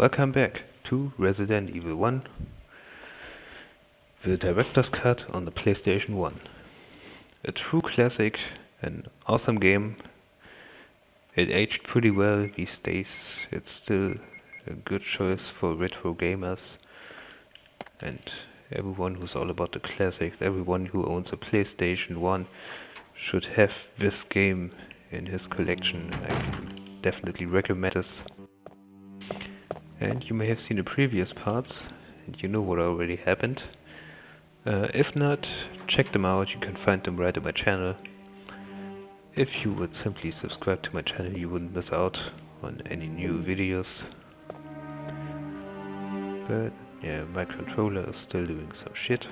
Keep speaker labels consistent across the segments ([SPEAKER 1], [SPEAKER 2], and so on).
[SPEAKER 1] Welcome back to Resident Evil 1, the director's cut on the PlayStation 1. A true classic, an awesome game. It aged pretty well these days. It's still a good choice for retro gamers and everyone who's all about the classics. Everyone who owns a PlayStation 1 should have this game in his collection. I can definitely recommend this. And you may have seen the previous parts, and you know what already happened. If not, check them out, you can find them right on my channel. If you would simply subscribe to my channel, you wouldn't miss out on any new videos. But yeah, my controller is still doing some shit.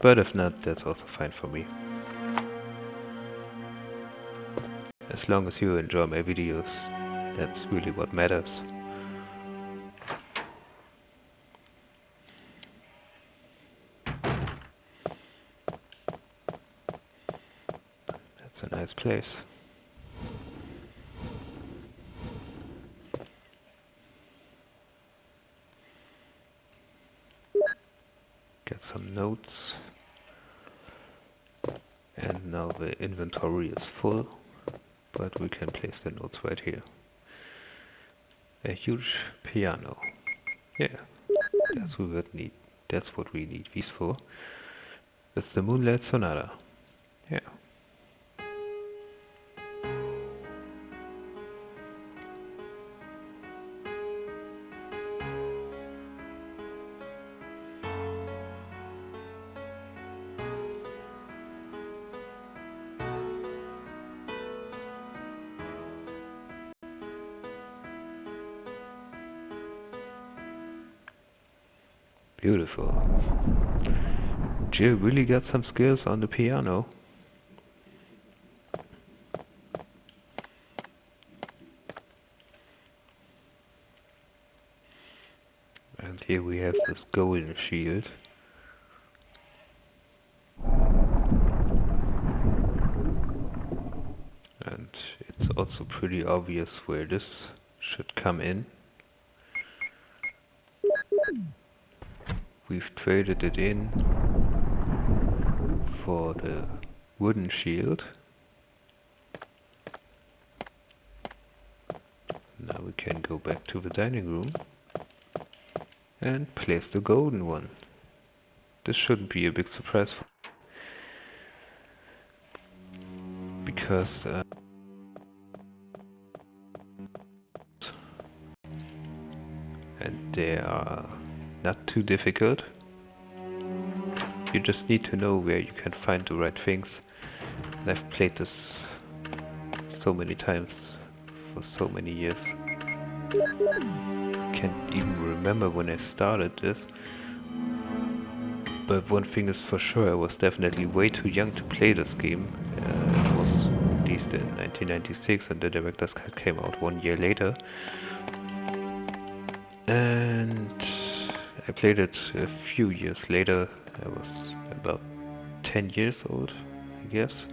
[SPEAKER 1] But if not, that's also fine for me. As long as you enjoy my videos, that's really what matters. That's a nice place. Get some notes. And now the inventory is full, but we can place the notes right here. A huge piano. Yeah, that's what we need these for. That's the Moonlight Sonata. Yeah. Beautiful. Jill really got some skills on the piano. And here we have this golden shield. And it's also pretty obvious where this should come in. We've traded it in for the wooden shield. Now we can go back to the dining room and place the golden one. This shouldn't be a big surprise because and they are not too difficult. You just need to know where you can find the right things. And I've played this so many times for so many years. Can't even remember when I started this. But one thing is for sure, I was definitely way too young to play this game. It was released in 1996 and the director's cut came out 1 year later. And I played it a few years later. I was about 10 years old, I guess.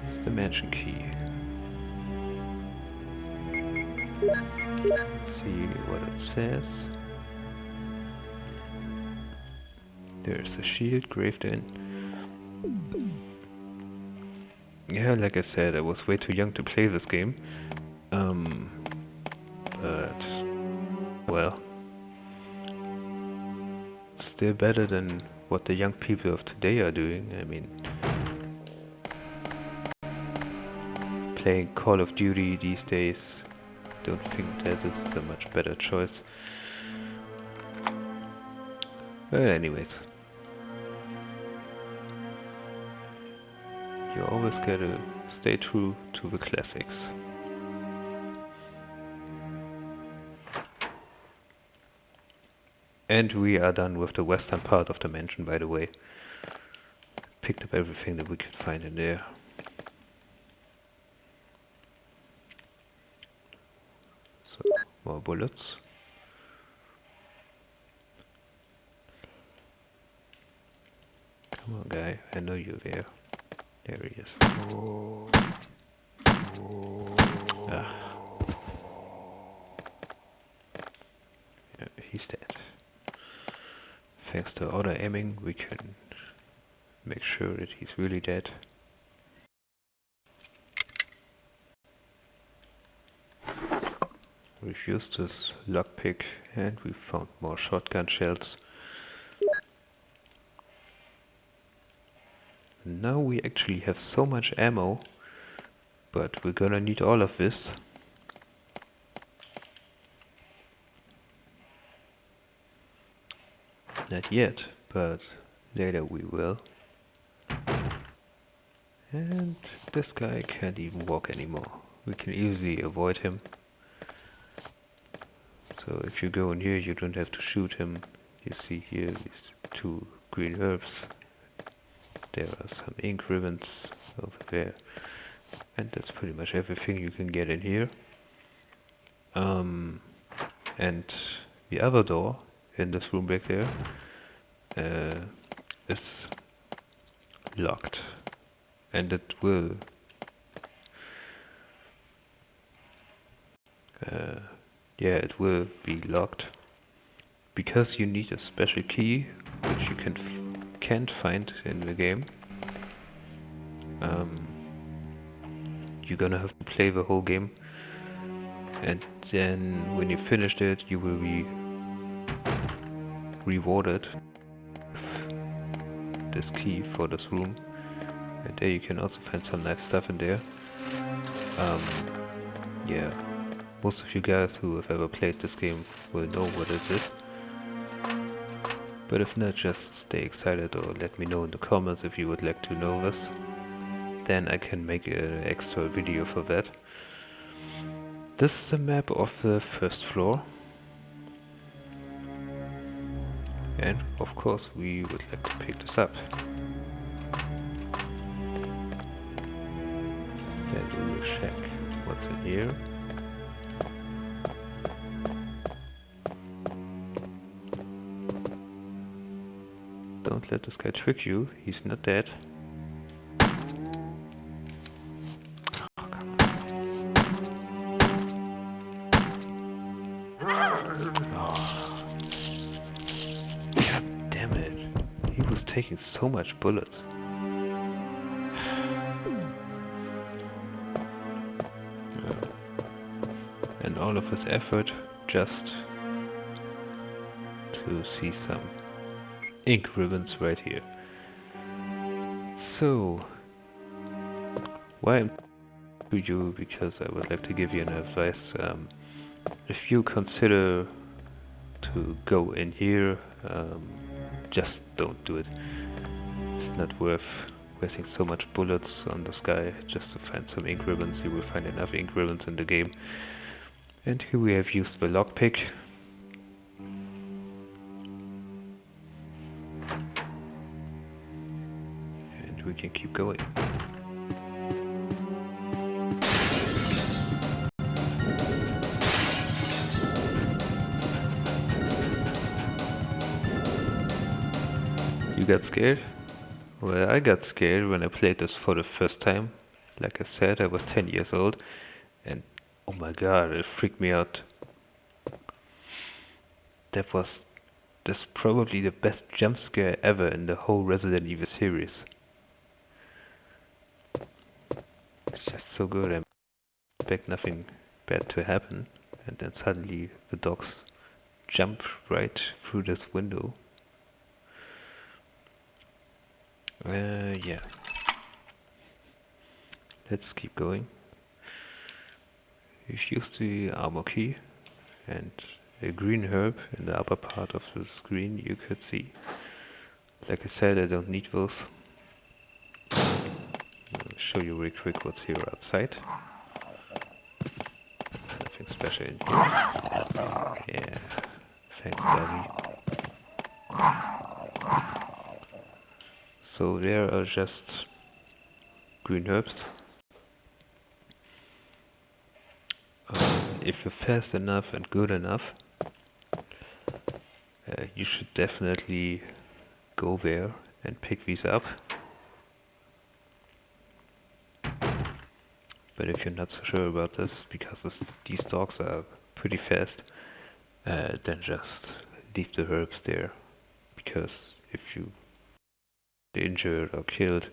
[SPEAKER 1] It's the mansion key. Let's see what it says. There's a shield graved in. Yeah, like I said, I was way too young to play this game. But well, it's still better than what the young people of today are doing. I mean, playing Call of Duty these days, don't think that this is a much better choice. But anyways, you always gotta stay true to the classics. And we are done with the western part of the mansion, by the way. Picked up everything that we could find in there. So, more bullets. Come on, guy, I know you're there. There he is. Oh. Ah, yeah, he's dead. Thanks to auto aiming, we can make sure that he's really dead. We've used this lockpick and we found more shotgun shells. Now we actually have so much ammo, but we're gonna need all of this. Not yet, but later we will. And this guy can't even walk anymore. We can easily avoid him. So if you go in here, you don't have to shoot him. You see here these 2 green herbs. There are some ink ribbons over there. And that's pretty much everything you can get in here. And the other door in this room back there is locked. And it will it will be locked because you need a special key which you can't find in the game. You're gonna have to play the whole game, and then when you finished it you will be rewarded with this key for this room, and there you can also find some nice stuff in there. Yeah, most of you guys who have ever played this game will know what it is. But if not, just stay excited or let me know in the comments if you would like to know this. Then I can make an extra video for that. This is the map of the first floor. And of course we would like to pick this up. Then we will check what's in here. Don't let this guy trick you, he's not dead. Oh, come on. Oh. God damn it. He was taking so much bullets. And all of his effort just to see some ink ribbons right here. So, why I'm to you, because I would like to give you an advice. If you consider to go in here, just don't do it. It's not worth wasting so much bullets on this guy just to find some ink ribbons. You will find enough ink ribbons in the game. And here we have used the lockpick. And we can keep going. You got scared? Well, I got scared when I played this for the first time. Like I said, I was 10 years old, and oh my god, it freaked me out. That's probably the best jump scare ever in the whole Resident Evil series. It's just so good. I expect nothing bad to happen, and then suddenly the dogs jump right through this window. Yeah. Let's keep going. We've used the armor key and a green herb in the upper part of the screen you could see. Like I said, I don't need those. I'll show you real quick what's here outside. Nothing special in here. Yeah, thanks doggy. So there are just green herbs. If you're fast enough and good enough, you should definitely go there and pick these up. But if you're not so sure about this, because these dogs are pretty fast, then just leave the herbs there. Because if you get injured or killed,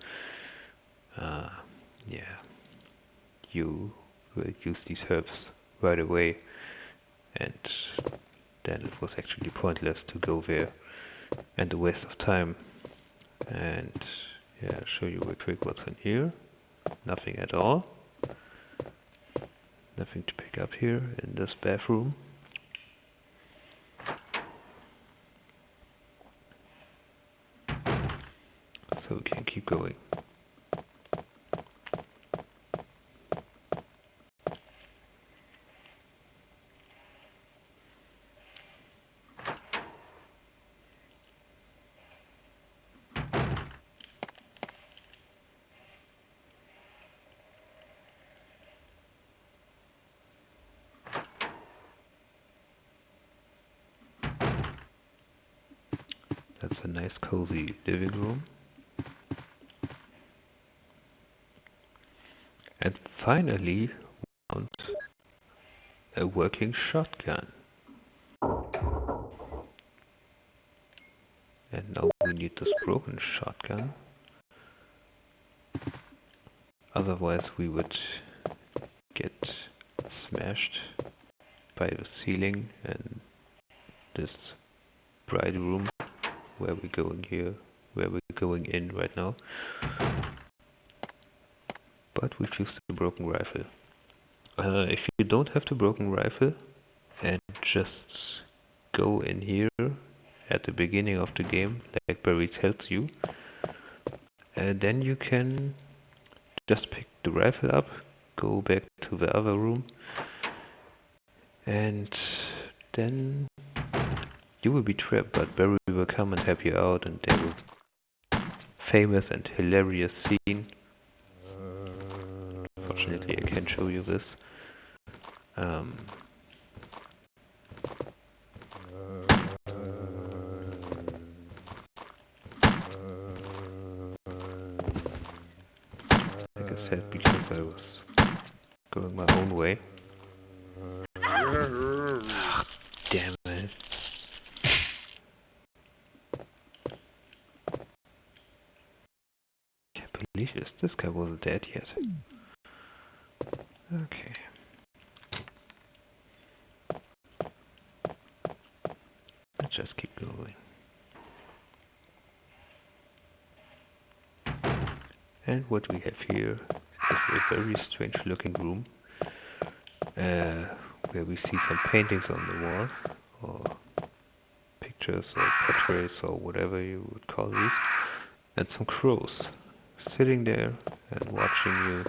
[SPEAKER 1] yeah, you will use these herbs right away, and then it was actually pointless to go there and a waste of time. And yeah, I'll show you real quick what's in here. Nothing at all. Nothing to pick up here in this bathroom. So we can keep going. That's a nice cozy living room. And finally, we found a working shotgun. And now we need this broken shotgun. Otherwise we would get smashed by the ceiling and this bright room where we're going in right now. But we choose the broken rifle. If you don't have the broken rifle and just go in here at the beginning of the game, like Barry tells you, then you can just pick the rifle up, go back to the other room, and then you will be trapped, but Barry will come and help you out, and there will be a famous and hilarious scene. Fortunately, I can't show you this. Like I said, because I was going my own way. Damn it. Can't believe this guy wasn't dead yet. Okay. Let's just keep going. And what we have here is a very strange looking room where we see some paintings on the wall, or pictures or portraits or whatever you would call these, and some crows sitting there and watching you,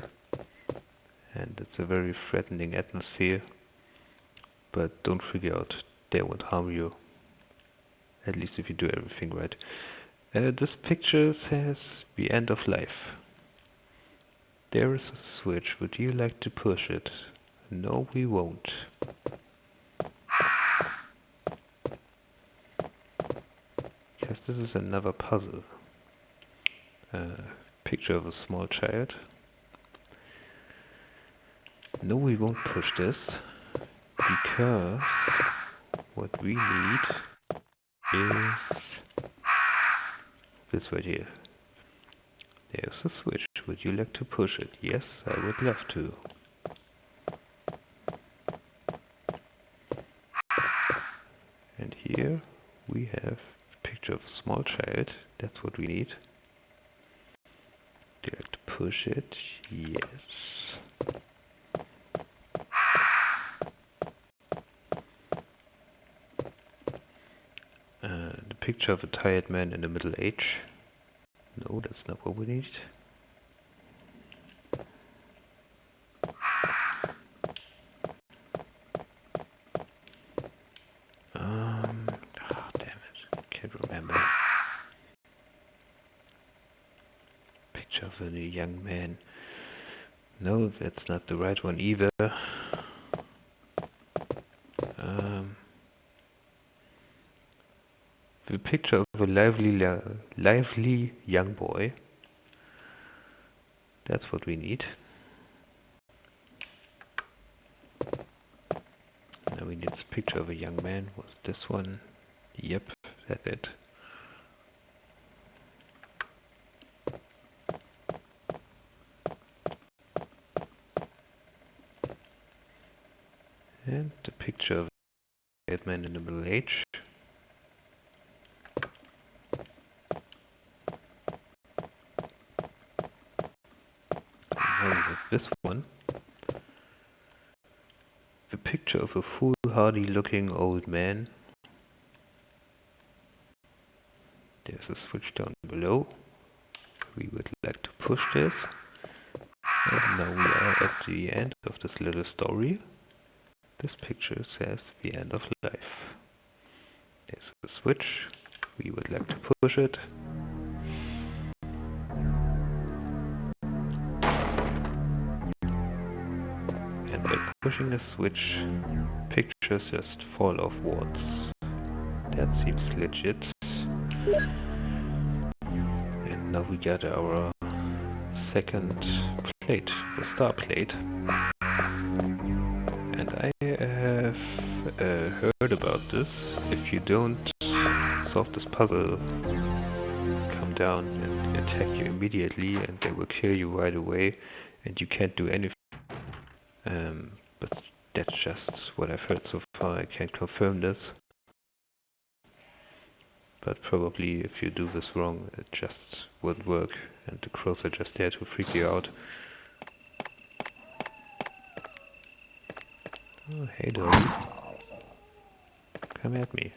[SPEAKER 1] and it's a very threatening atmosphere, but don't freak out, they won't harm you, at least if you do everything right. This picture says the end of life. There is a switch, would you like to push it? No, we won't. Because this is another puzzle. Picture of a small child. No, we won't push this, because what we need is this right here. There's a switch. Would you like to push it? Yes, I would love to. And here we have a picture of a small child. That's what we need. Do you like to push it? Yes. The picture of a tired man in the middle age. No, that's not what we need. Damn it, can't remember. Picture of a young man. No, that's not the right one either. The picture of a lively young boy. That's what we need. I mean, it's a picture of a young man. Was this one? Yep, that's it. And the picture of a dead man in the middle age. Now we have this one. The picture of a foolhardy looking old man. There's a switch down below. We would like to push this. And now we are at the end of this little story. This picture says the end of life. There's a switch. We would like to push it. And by pushing the switch, pictures just fall off walls. That seems legit. And now we got our second plate, the star plate. And I have heard about this. If you don't solve this puzzle, come down and attack you immediately, and they will kill you right away, and you can't do anything. But that's just what I've heard so far. I can't confirm this. But probably if you do this wrong, it just won't work, and the crows are just there to freak you out. Oh, hey doggy. Come at me.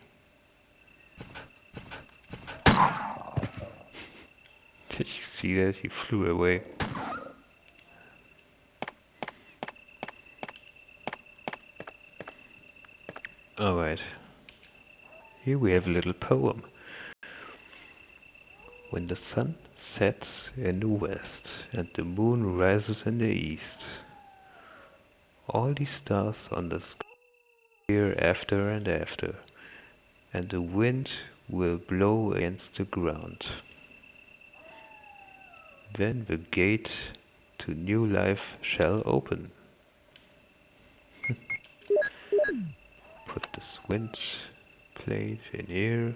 [SPEAKER 1] Did you see that? He flew away. Alright. Here we have a little poem. When the sun sets in the west and the moon rises in the east, all the stars on the sky appear after and after, and the wind will blow against the ground. Then the gate to new life shall open. Put this wind plate in here.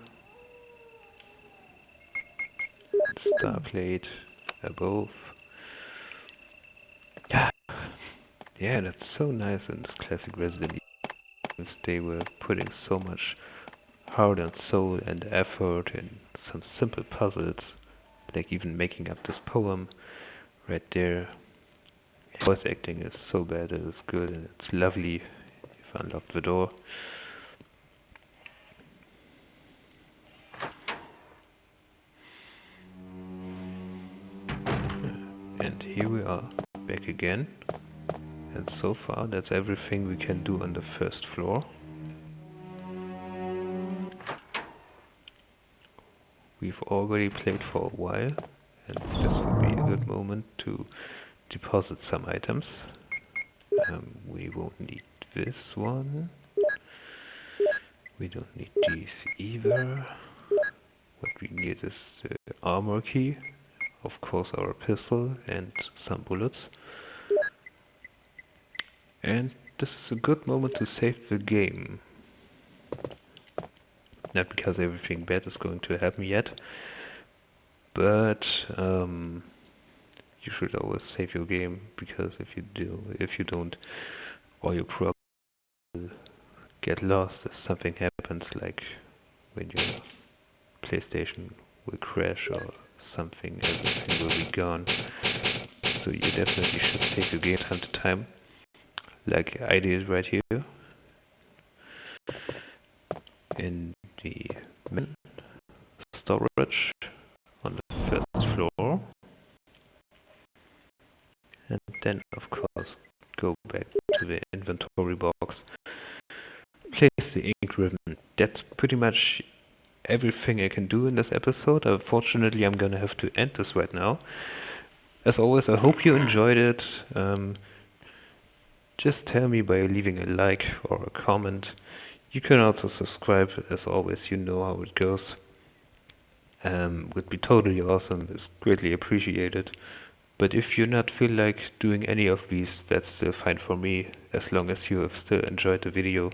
[SPEAKER 1] Star plate above. Yeah, that's so nice in this classic Resident Evil games. They were putting so much heart and soul and effort in some simple puzzles, like even making up this poem right there. Voice acting is so bad, it is good, and it's lovely. You've unlocked the door. And here we are, back again. And so far, that's everything we can do on the first floor. We've already played for a while, and this would be a good moment to deposit some items. We won't need this one. We don't need these either. What we need is the armor key, of course our pistol and some bullets. And this is a good moment to save the game. Not because everything bad is going to happen yet, but you should always save your game, because if you don't, all your progress will get lost if something happens, like when your PlayStation will crash or something, everything will be gone. So you definitely should save your game time to time, like I did right here in the main storage on the first floor, and then of course go back to the inventory box, place the ink ribbon. That's pretty much everything I can do in this episode. Unfortunately, I'm gonna have to end this right now. As always, I hope you enjoyed it. Just tell me by leaving a like or a comment. You can also subscribe, as always, you know how it goes. Would be totally awesome, it's greatly appreciated. But if you not feel like doing any of these, that's still fine for me, as long as you have still enjoyed the video.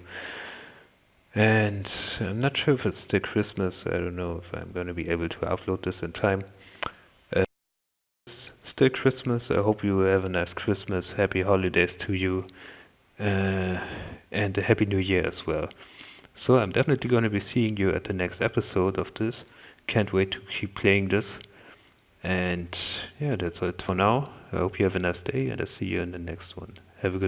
[SPEAKER 1] And I'm not sure if it's still Christmas. I don't know if I'm gonna be able to upload this in time. It's still Christmas. I hope you have a nice Christmas. Happy holidays to you. And a happy new year as well. So I'm definitely gonna be seeing you at the next episode of this. Can't wait to keep playing this. And yeah, that's it for now. I hope you have a nice day, and I'll see you in the next one. Have a good